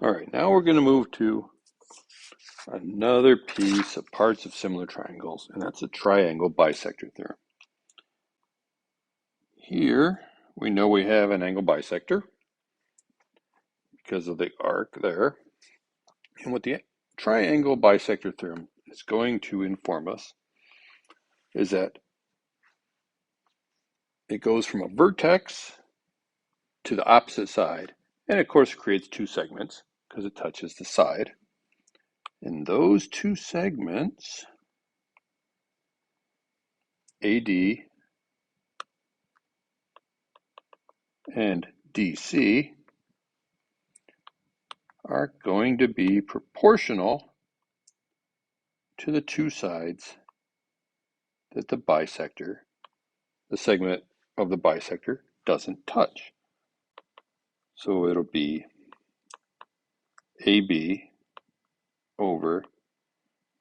All right, now we're going to move to another piece of parts of similar triangles, and that's a triangle bisector theorem. Here, we know we have an angle bisector because of the arc there. And what the triangle bisector theorem is going to inform us is that it goes from a vertex to the opposite side, and of course creates two segments because it touches the side. And those two segments, AD and DC, are going to be proportional to the two sides that the bisector, the segment of the bisector, doesn't touch. So it'll be AB over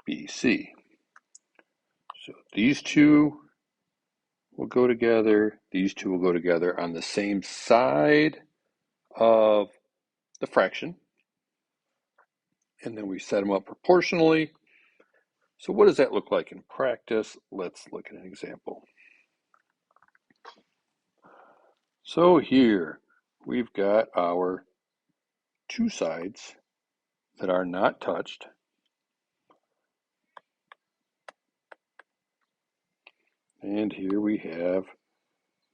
BC. So these two will go together, these two will go together on the same side of the fraction, and then we set them up proportionally. So what does that look like in practice? Let's look at an example. So here we've got our two sides that are not touched. And here we have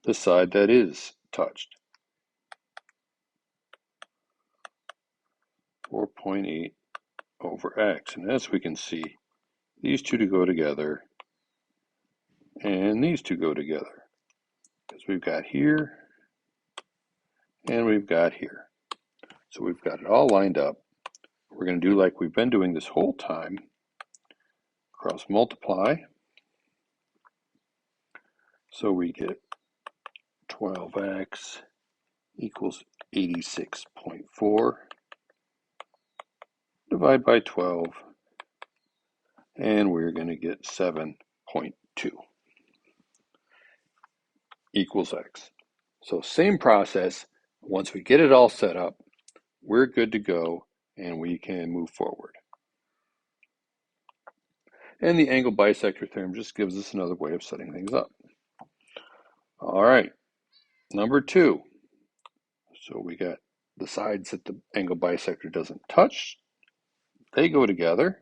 the side that is touched. 4.8 over x. And as we can see, these two to go together and these two go together. Because we've got here and we've got here. So we've got it all lined up. We're going to do like we've been doing this whole time. Cross multiply. So we get 12x equals 86.4. Divide by 12. And we're going to get 7.2 equals x. So same process. Once we get it all set up, we're good to go and we can move forward. And the angle bisector theorem just gives us another way of setting things up. All right, number 2. So we got the sides that the angle bisector doesn't touch. They go together.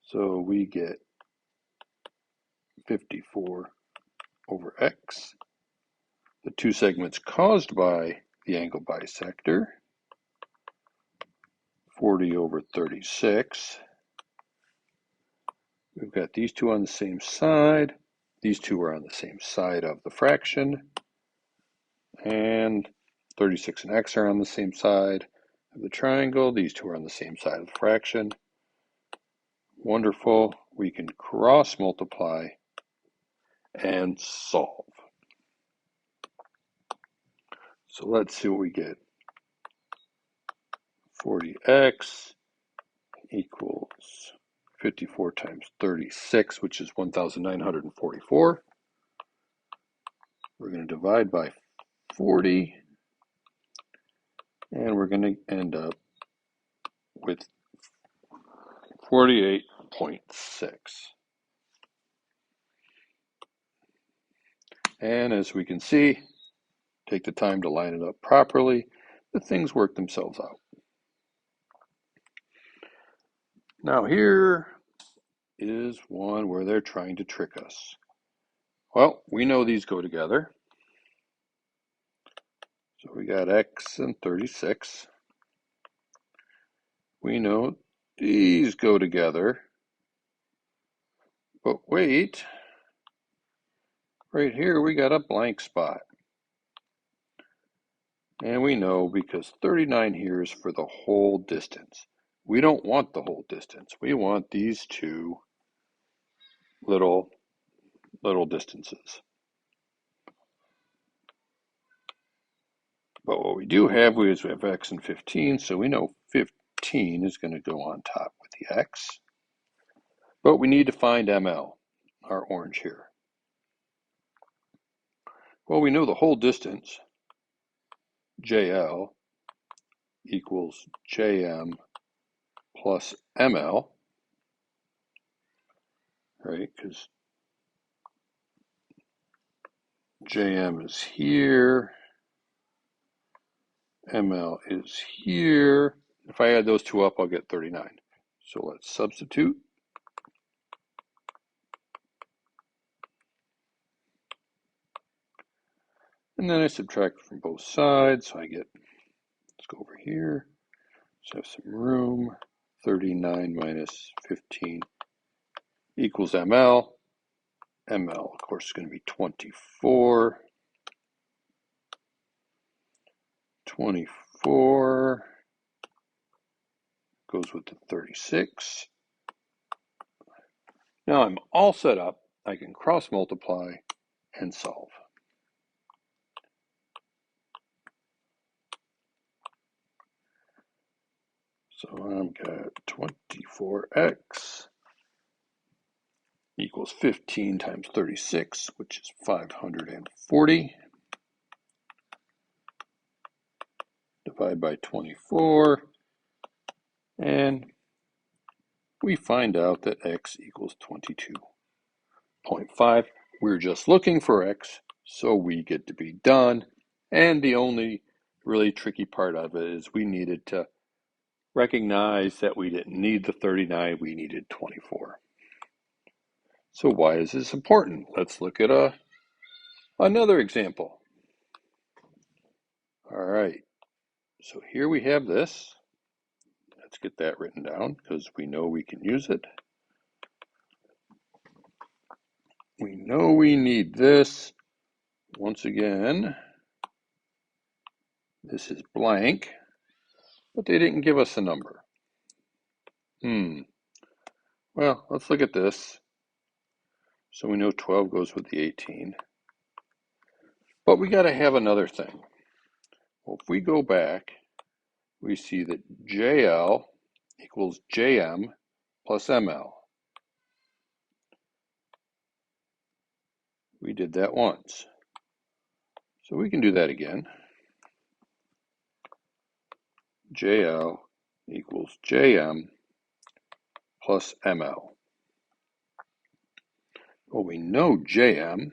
So we get 54 over x. The two segments caused by the angle bisector, 40 over 36. We've got these two on the same side. These two are on the same side of the fraction. And 36 and x are on the same side of the triangle. These two are on the same side of the fraction. Wonderful. We can cross multiply and solve. So let's see what we get. 40x equals 54 times 36, which is 1,944. We're going to divide by 40, and we're going to end up with 48.6. And as we can see, take the time to line it up properly, the things work themselves out. Now here is one where they're trying to trick us. Well, we know these go together. So we got x and 36. We know these go together. But wait, right here we got a blank spot. And we know because 39 here is for the whole distance. We don't want the whole distance. We want these two little distances. But what we do have is we have x and 15, so we know 15 is going to go on top with the x. But we need to find ML, our orange here. Well, we know the whole distance, JL, equals Jm plus ML, right? Because Jm is here, ML is here. If I add those two up, I'll get 39. So let's substitute. And then I subtract from both sides, so I get, let's go over here, let's have some room. 39 minus 15 equals ML. ML, of course, is going to be 24. 24 goes with the 36. Now I'm all set up. I can cross multiply and solve. So I've got 24x equals 15 times 36, which is 540. Divide by 24, and we find out that x equals 22.5. We're just looking for x, so we get to be done. And the only really tricky part of it is we needed to recognize that we didn't need the 39, we needed 24. So why is this important? Let's look at another example. All right, so here we have this. Let's get that written down because we know we can use it. We know we need this. Once again, this is blank, but they didn't give us a number. Well, let's look at this. So we know 12 goes with the 18. But we got to have another thing. Well, if we go back, we see that JL equals JM plus ML. We did that once. So we can do that again. JL equals JM plus ML. Well, we know JM,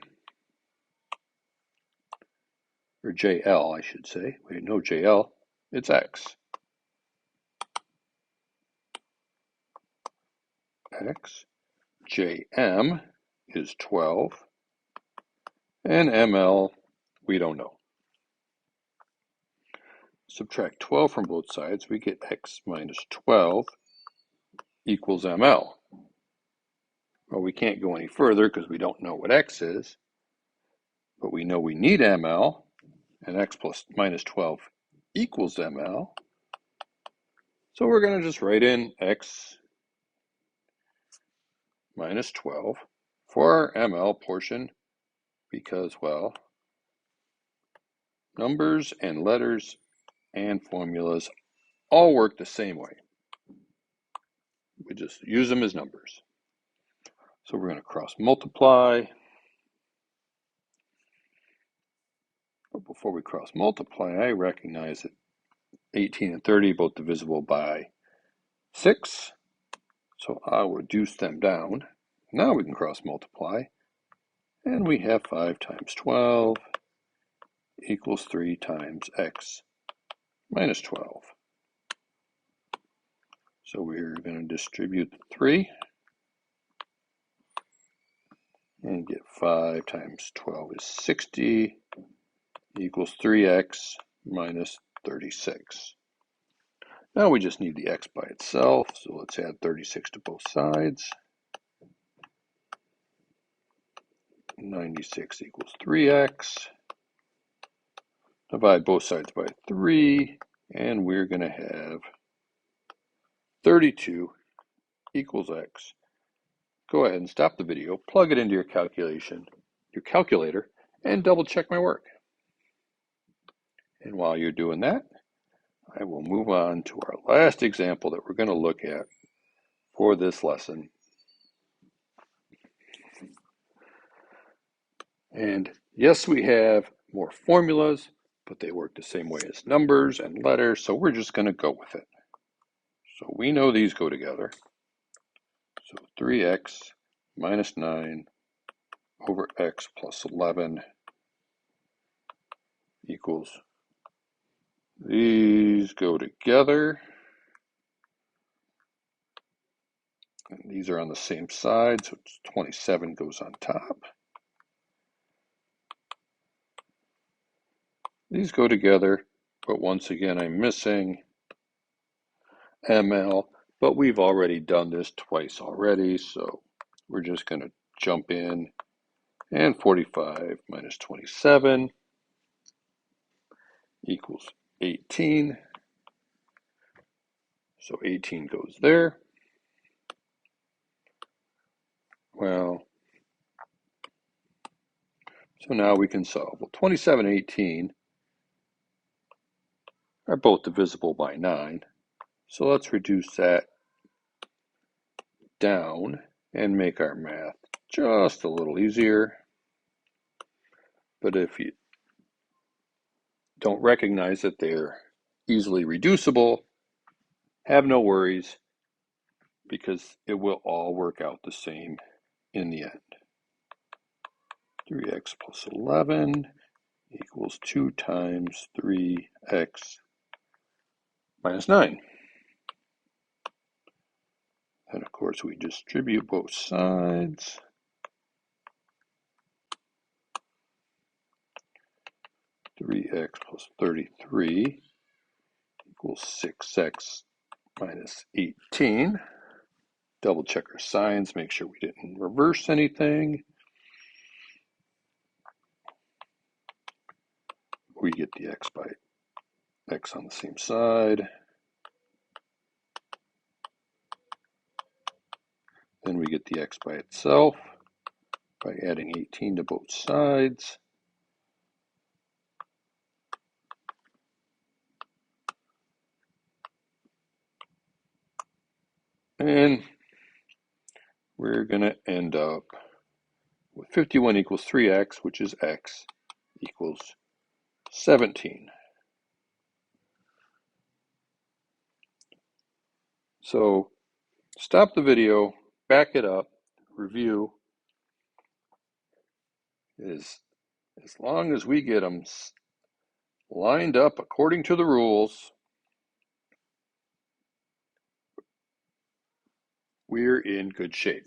or JL, I should say. We know JL, it's X. X. JM is 12, and ML, we don't know. Subtract 12 from both sides, we get X minus 12 equals ML. Well, we can't go any further because we don't know what X is, but we know we need ML, and X plus minus 12 equals ML. So we're going to just write in X minus 12 for our ML portion because, well, numbers and letters and formulas all work the same way. We just use them as numbers. So we're going to cross multiply. But before we cross multiply, I recognize that 18 and 30 both divisible by 6. So I'll reduce them down. Now we can cross multiply. And we have 5 times 12 equals 3 times x minus 12. So we're going to distribute the 3 and get 5 times 12 is 60 equals 3x minus 36. Now we just need the x by itself, so let's add 36 to both sides. 96 equals 3x. Divide both sides by 3, and we're going to have 32 equals x. Go ahead and stop the video, plug it into your calculator, and double check my work. And while you're doing that, I will move on to our last example that we're going to look at for this lesson. And yes, we have more formulas, but they work the same way as numbers and letters, so we're just going to go with it. So we know these go together. So 3x minus 9 over x plus 11 equals, these go together, and these are on the same side, so it's 27 goes on top. These go together, but once again I'm missing ML, but we've already done this twice already, so we're just going to jump in, and 45 minus 27 equals 18. So 18 goes there. Well, so now we can solve. Well, 27 and 18 are both divisible by 9. So let's reduce that down and make our math just a little easier. But if you don't recognize that they're easily reducible, have no worries, because it will all work out the same in the end. 3x plus 11 equals 2 times 3x minus 9. And of course we distribute both sides. Three x plus 33 equals 6x minus 18. Double check our signs, make sure we didn't reverse anything. We get the x by x on the same side. Then we get the x by itself by adding 18 to both sides. And we're going to end up with 51 equals 3x, which is x, equals 17. So stop the video, back it up, review. As long as we get them lined up according to the rules, we're in good shape.